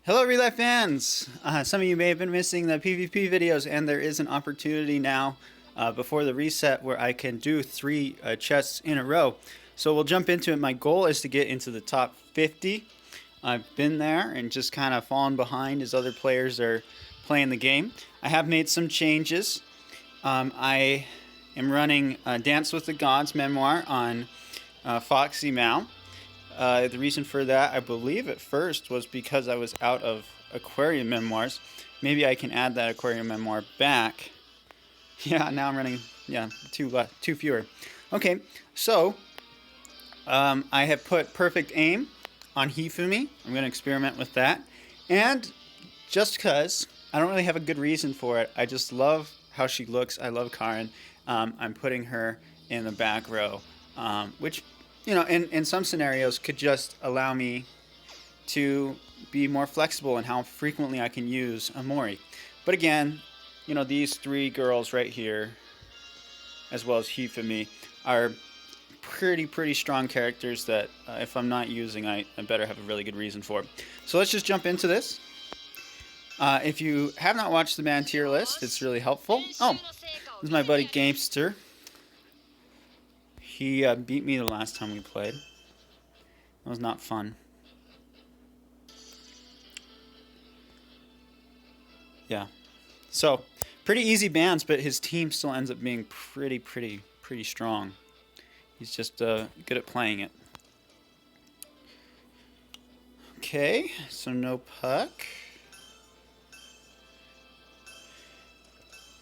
Hello ReLIVE fans! Some of you may have been missing the PvP videos, and there is an opportunity now before the reset where I can do 3 chests in a row. So we'll jump into it. My goal is to get into the top 50. I've been there and just kind of fallen behind as other players are playing the game. I have made some changes. I am running Dance with the Gods memoir on Foxy Mal. The reason for that, I believe at first, was because I was out of aquarium memoirs. Maybe I can add that aquarium memoir back. Yeah, now I'm running, two fewer. Okay, so I have put perfect aim on Hifumi. I'm going to experiment with that. And just because I don't really have a good reason for it, I just love how she looks. I love Karin. I'm putting her in the back row, which, you know, in some scenarios could just allow me to be more flexible in how frequently I can use a Mori. But again, you know, these 3 girls right here, as well as Hifumi, are pretty strong characters that if I'm not using, I better have a really good reason for it. So let's just jump into this. If you have not watched the band tier list, it's really helpful. Oh, this is my buddy Gamester. He beat me the last time we played. It was not fun. Yeah. So, pretty easy bands, but his team still ends up being pretty strong. He's just good at playing it. Okay, so no puck.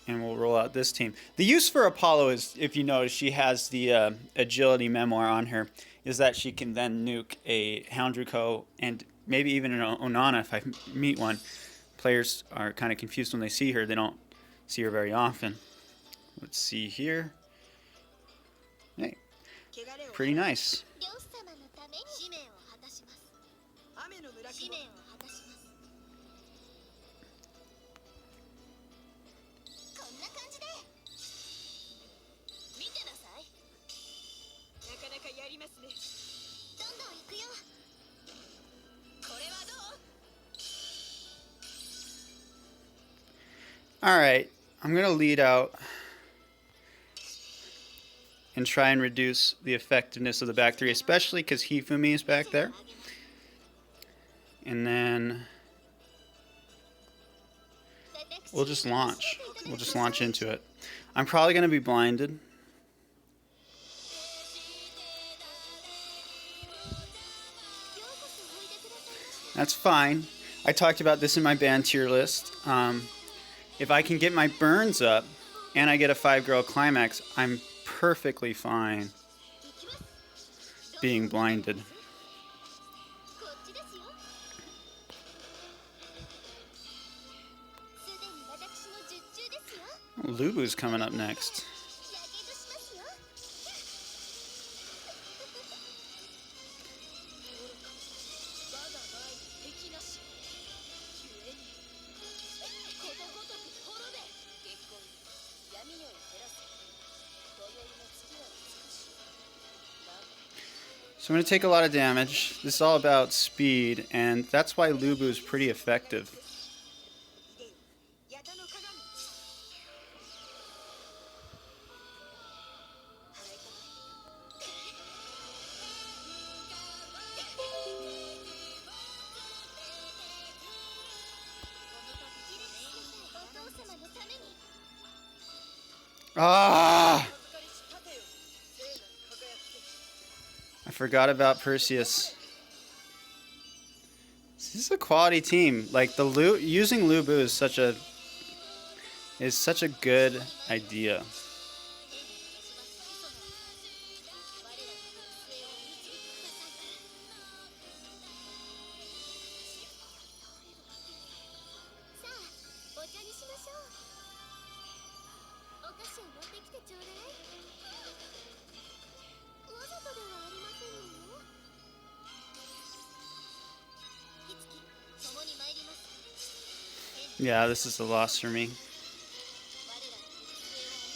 And we'll roll out this team. The use for Apollo is, if you notice, she has the agility memoir on her, is that she can then nuke a Houndruko and maybe even an Onana if I meet one. Players are kind of confused when they see her. They don't see her very often. Let's see here. Hey, pretty nice. Alright, I'm going to lead out and try and reduce the effectiveness of the back 3, especially because Hifumi is back there. And then we'll just launch. We'll just launch into it. I'm probably going to be blinded. That's fine. I talked about this in my band tier list. If I can get my burns up and I get a 5-girl climax, I'm perfectly fine being blinded. Lubu's coming up next. So I'm going to take a lot of damage. This is all about speed, and that's why Lubu is pretty effective. Ah! I forgot about Perseus. This is a quality team. Like using Lubu is such a good idea. Yeah, this is a loss for me.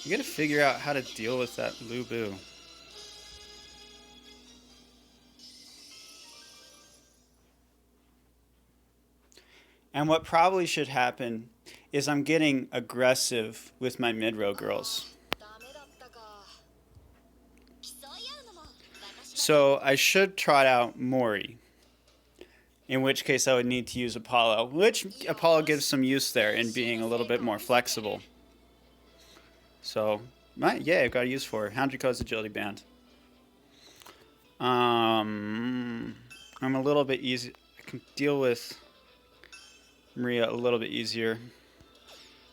You gotta figure out how to deal with that Lubu. And what probably should happen is I'm getting aggressive with my mid-row girls. So I should trot out Mori, in which case I would need to use Apollo, which Apollo gives some use there in being a little bit more flexible. So, yeah, I've got a use for her. Houndrico's agility band. I'm a little bit easy. I can deal with Maria a little bit easier.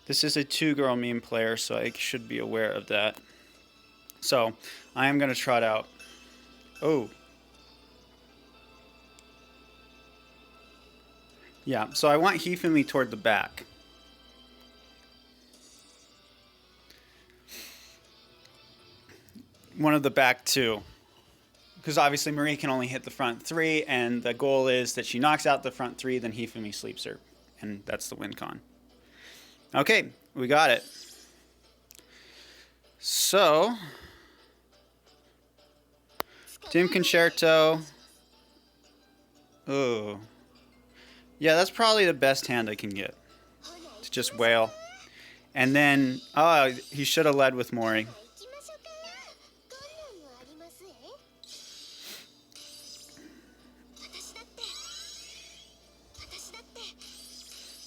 This is a 2-girl meme player, so I should be aware of that. So, I am going to trot out. Oh. Yeah, so I want Hifumi toward the back. One of the back 2. Because obviously Marie can only hit the front 3, and the goal is that she knocks out the front 3, then Hifumi sleeps her. And that's the win con. Okay, we got it. So, Team Concerto. Oh. Yeah, that's probably the best hand I can get. To just wail. And then, oh, he should have led with Mori.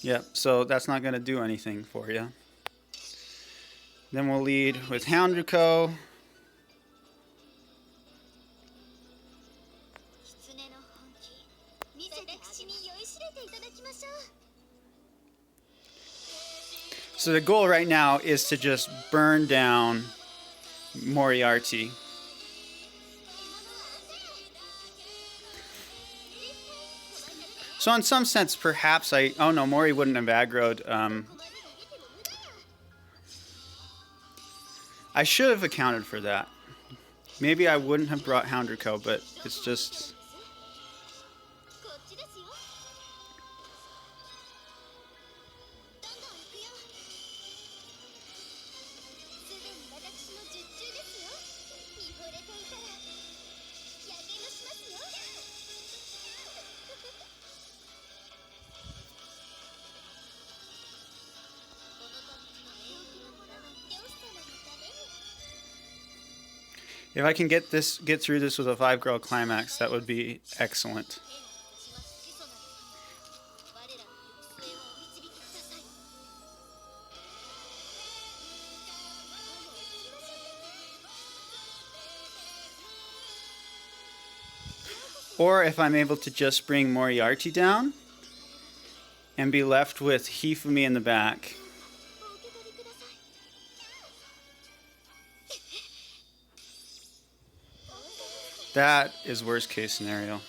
Yep, so that's not going to do anything for you. Then we'll lead with Houndrico. So the goal right now is to just burn down Moriarty. So in some sense, perhaps oh no, Mori wouldn't have aggroed. I should have accounted for that. Maybe I wouldn't have brought Houndrico, but it's just... If I can get through this with a 5-girl climax, that would be excellent. Or if I'm able to just bring Moriarty down and be left with Hifumi in the back. That is worst case scenario.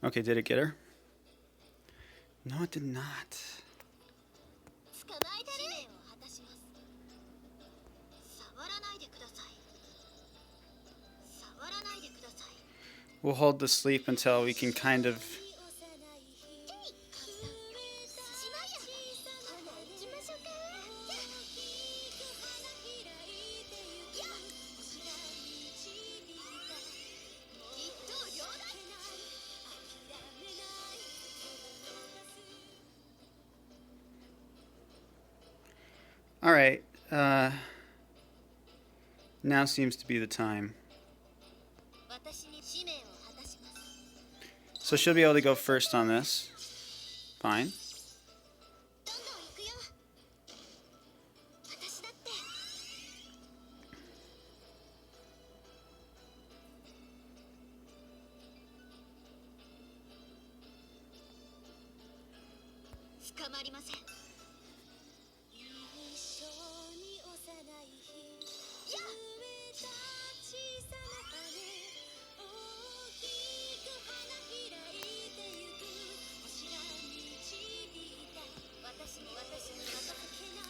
Okay, did it get her? No, it did not. We'll hold the sleep until we can kind of... All right. Now seems to be the time. So she'll be able to go first on this. Fine.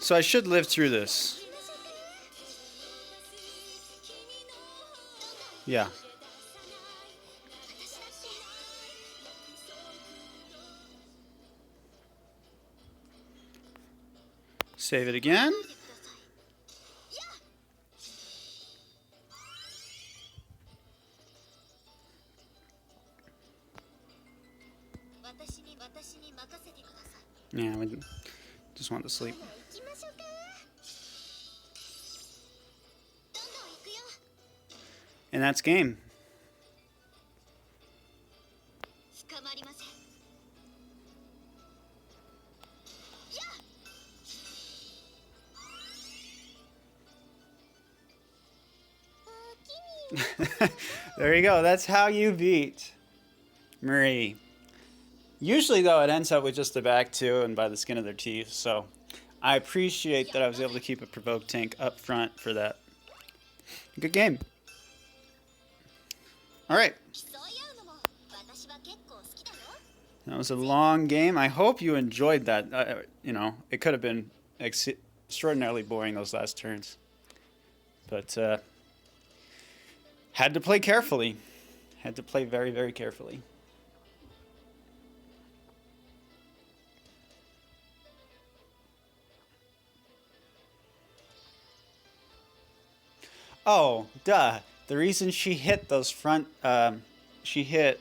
So I should live through this. Yeah. Save it again. Yeah, we just want to sleep. And that's game. There you go. That's how you beat Marie. Usually, though, it ends up with just the back two and by the skin of their teeth. So I appreciate that I was able to keep a provoked tank up front for that. Good game. All right. That was a long game. I hope you enjoyed that. You know, it could have been extraordinarily boring those last turns. But had to play carefully. Had to play very, very carefully. Oh, duh. The reason she hit those front, she hit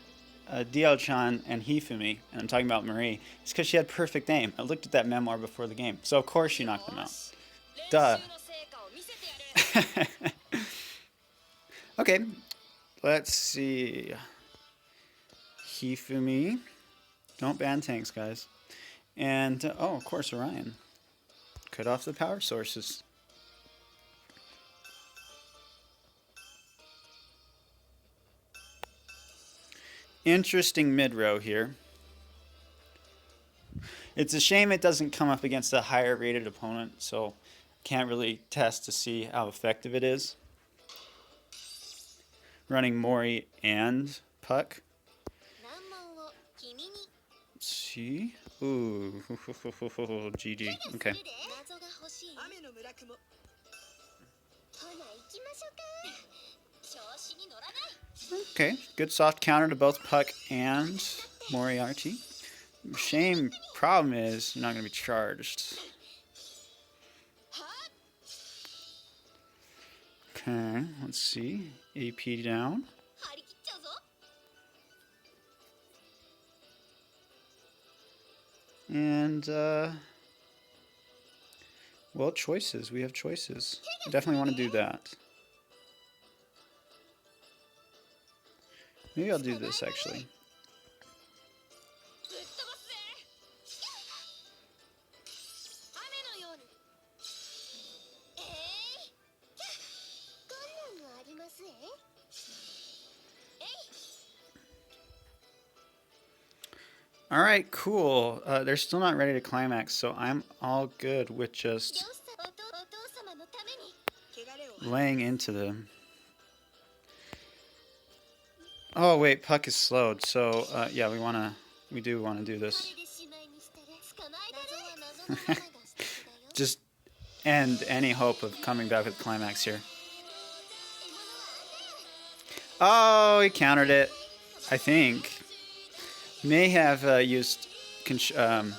Dio-chan and Hifumi, and I'm talking about Marie, is because she had perfect aim. I looked at that memoir before the game, so of course she knocked them out. Duh. Okay, let's see. Hifumi. Don't ban tanks, guys. And, oh, of course, Orion. Cut off the power sources. Interesting mid-row here. It's a shame it doesn't come up against a higher rated opponent, so can't really test to see how effective it is. Running Mori and Puck. Let's see. Ooh. GG. Okay. Okay, good soft counter to both Puck and Moriarty. Shame, problem is you're not going to be charged. Okay, let's see. AP down. And, well, choices. We have choices. I definitely want to do that. Maybe I'll do this, actually. All right, cool. They're still not ready to climax, so I'm all good with just laying into them. Oh wait, Puck is slowed, so yeah, we do wanna do this. Just end any hope of coming back with climax here. Oh, he countered it, I think. May have used... oh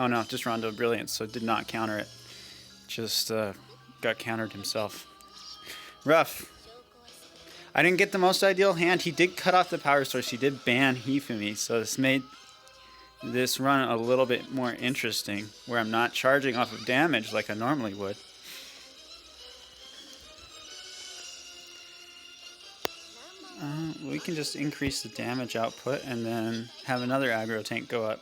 no, just Rondo Brilliance, so did not counter it. Just got countered himself. Rough. I didn't get the most ideal hand. He did cut off the power source. He did ban Hifumi, so this made this run a little bit more interesting, where I'm not charging off of damage like I normally would. We can just increase the damage output and then have another aggro tank go up.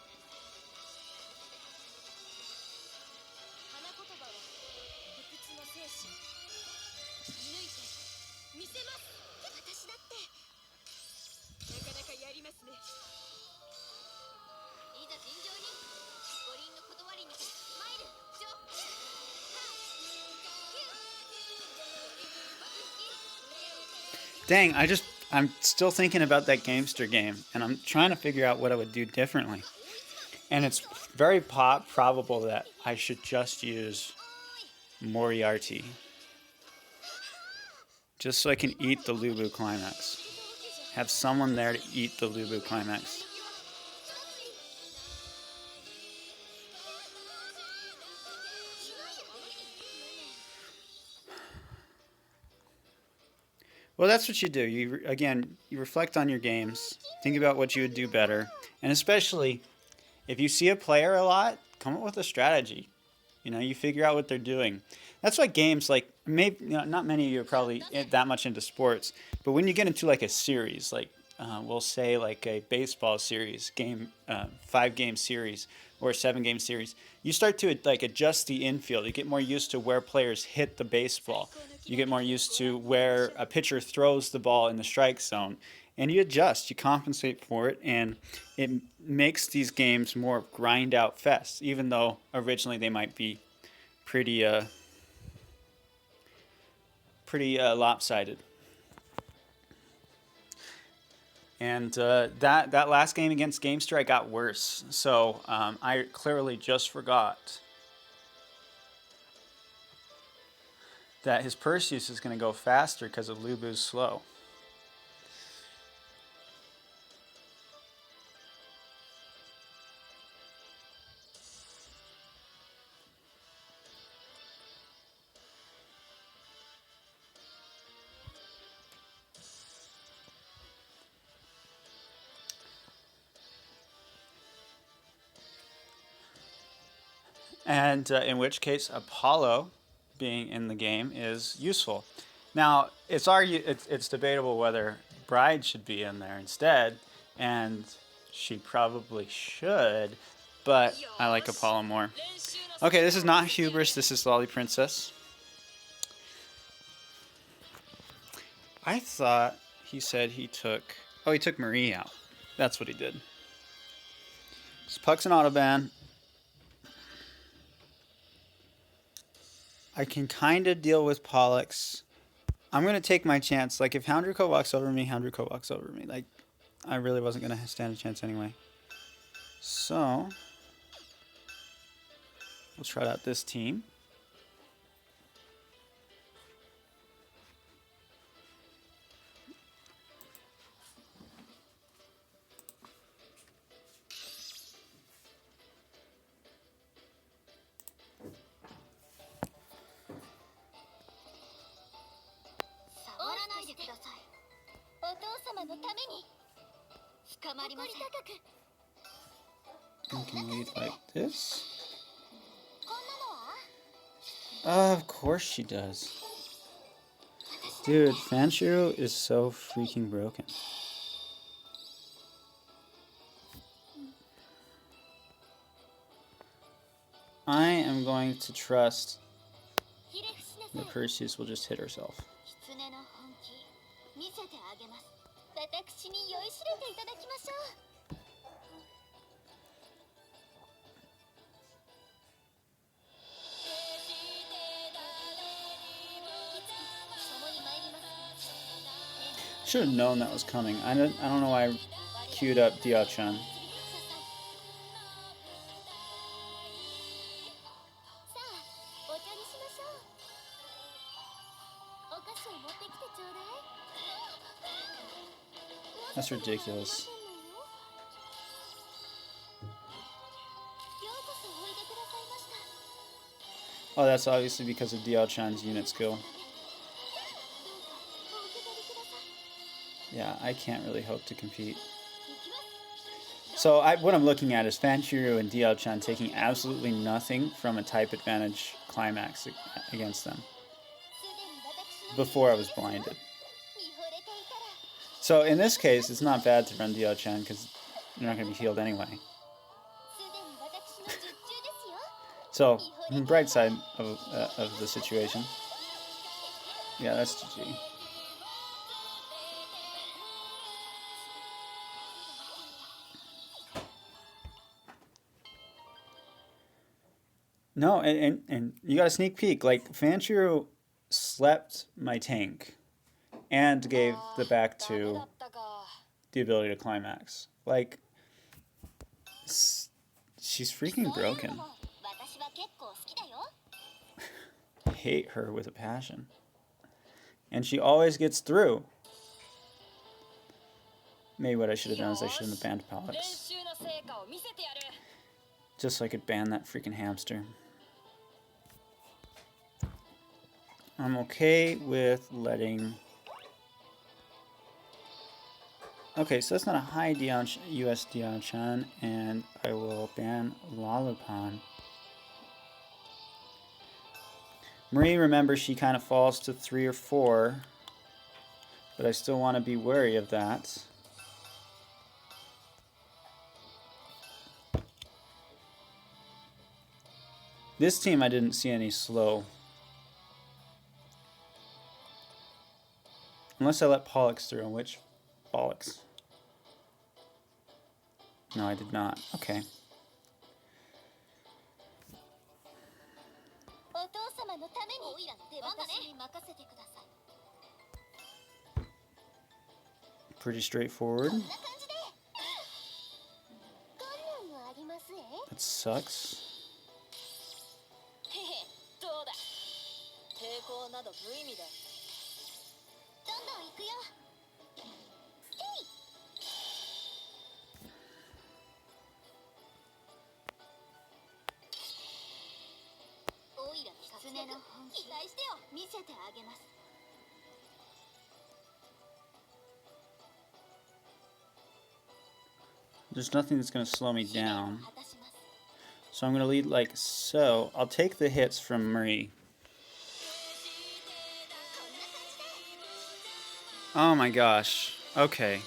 Dang, I'm still thinking about that Gamester game, and I'm trying to figure out what I would do differently. And it's very probable that I should just use Moriarty. Just so I can eat the Lubu climax. Have someone there to eat the Lubu climax. Well, that's what you do. You reflect on your games, think about what you would do better, and especially if you see a player a lot, come up with a strategy. You know, you figure out what they're doing. That's why games like maybe not many of you are probably that much into sports, but when you get into like a series, like we'll say like a baseball series, 5 game series or a 7 game series, you start to like adjust the infield. You get more used to where players hit the baseball. You get more used to where a pitcher throws the ball in the strike zone, and you adjust. You compensate for it, and it makes these games more grind out fest, even though originally they might be pretty lopsided. And that last game against Gamester, I got worse. So I clearly just forgot that his Perseus is going to go faster because of Lubu's slow. And in which case Apollo being in the game is useful. Now it's debatable whether Bride should be in there instead, and she probably should, but I like Apollo more. Okay, this is not Hubris, this is Lolly Princess. I thought he said he took Marie out. That's what he did. So Puck's an autoban. I can kind of deal with Pollux. I'm going to take my chance. Like, if Houndruko walks over me, Houndruko walks over me. Like, I really wasn't going to stand a chance anyway. So, we'll try out this team. We can lead like this. Of course she does. Dude, Fanshiro is so freaking broken. I am going to trust that Perseus will just hit herself. Should have known that was coming. I don't know why I queued up Diao-chan. That's ridiculous. Oh, that's obviously because of Diao-chan's unit skill. Yeah, I can't really hope to compete. So what I'm looking at is Fanshiro and Diao-chan taking absolutely nothing from a type advantage climax against them before I was blinded. So in this case, it's not bad to run Diao-chan because you're not going to be healed anyway. So, on the bright side of the situation, yeah, that's GG. No, and you got a sneak peek. Like, Fanshiro slept my tank and gave the back to the ability to climax. Like, she's freaking broken. I hate her with a passion. And she always gets through. Maybe what I should have done is I should have banned Pollux. Just so I could ban that freaking hamster. I'm okay with letting Okay, so that's not a high US Dian-chan, and I will ban Lalupan. Marie, remember, she kind of falls to 3 or 4, but I still want to be wary of that. This team, I didn't see any slow. Unless I let Pollux through, which Pollux? No, I did not. Okay. Pretty straightforward. That sucks. There's nothing that's going to slow me down. So I'm going to lead like so. I'll take the hits from Marie. Oh my gosh. Okay.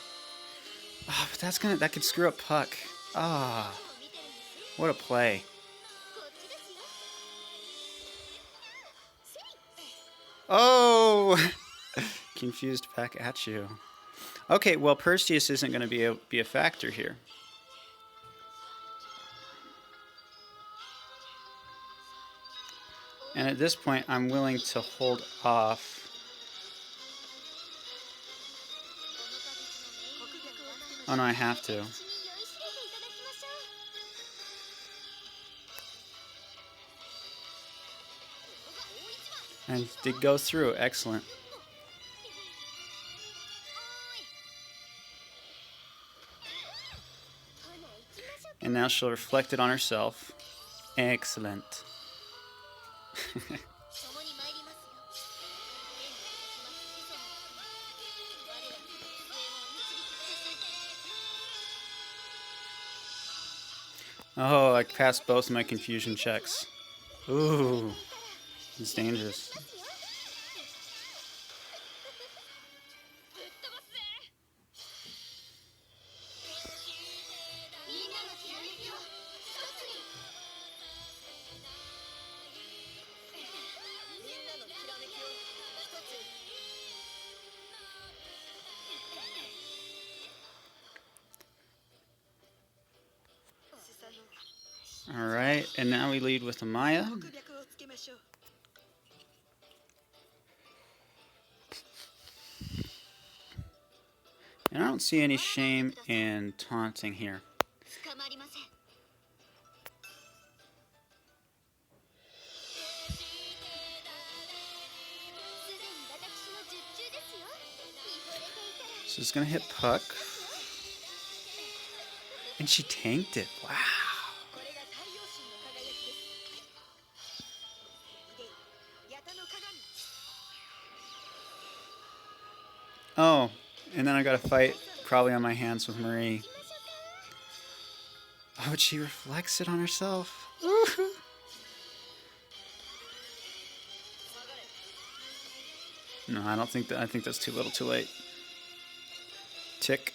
Oh, but that could screw up Puck. Ah. What a play. Oh! Confused back at you. Okay, well, Perseus isn't going to be a factor here. And at this point, I'm willing to hold off. Oh no, I have to. And it did go through. Excellent. And now she'll reflect it on herself. Excellent. Oh, I passed both my confusion checks. Ooh, it's dangerous. Alright, and now we lead with Amaya. And I don't see any shame in taunting here. So it's going to hit Puck. And she tanked it. Wow. Oh, and then I got to fight probably on my hands with Marie. Oh, but she reflects it on herself. No, I don't think that. I think that's too little, too late. Tick.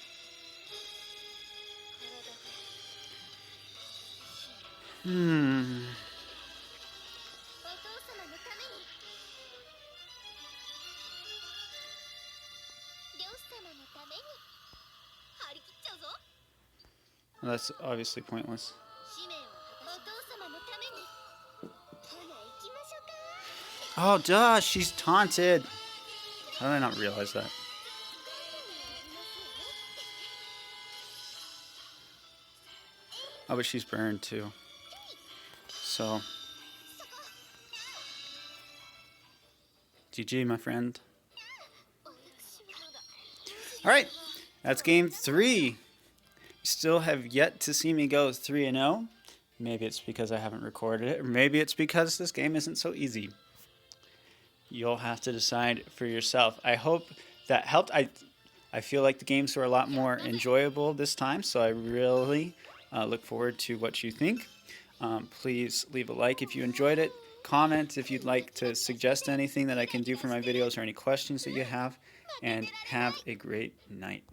Well, that's obviously pointless. Oh, duh, she's taunted. How did I not realize that? Oh, but she's burned too. So. GG, my friend. Alright, that's game 3. Still have yet to see me go 3-0. Maybe it's because I haven't recorded it, or maybe it's because this game isn't so easy. You'll have to decide for yourself. I hope that helped. I feel like the games were a lot more enjoyable this time, so I really look forward to what you think. Please leave a like if you enjoyed it. Comment if you'd like to suggest anything that I can do for my videos or any questions that you have. And have a great night.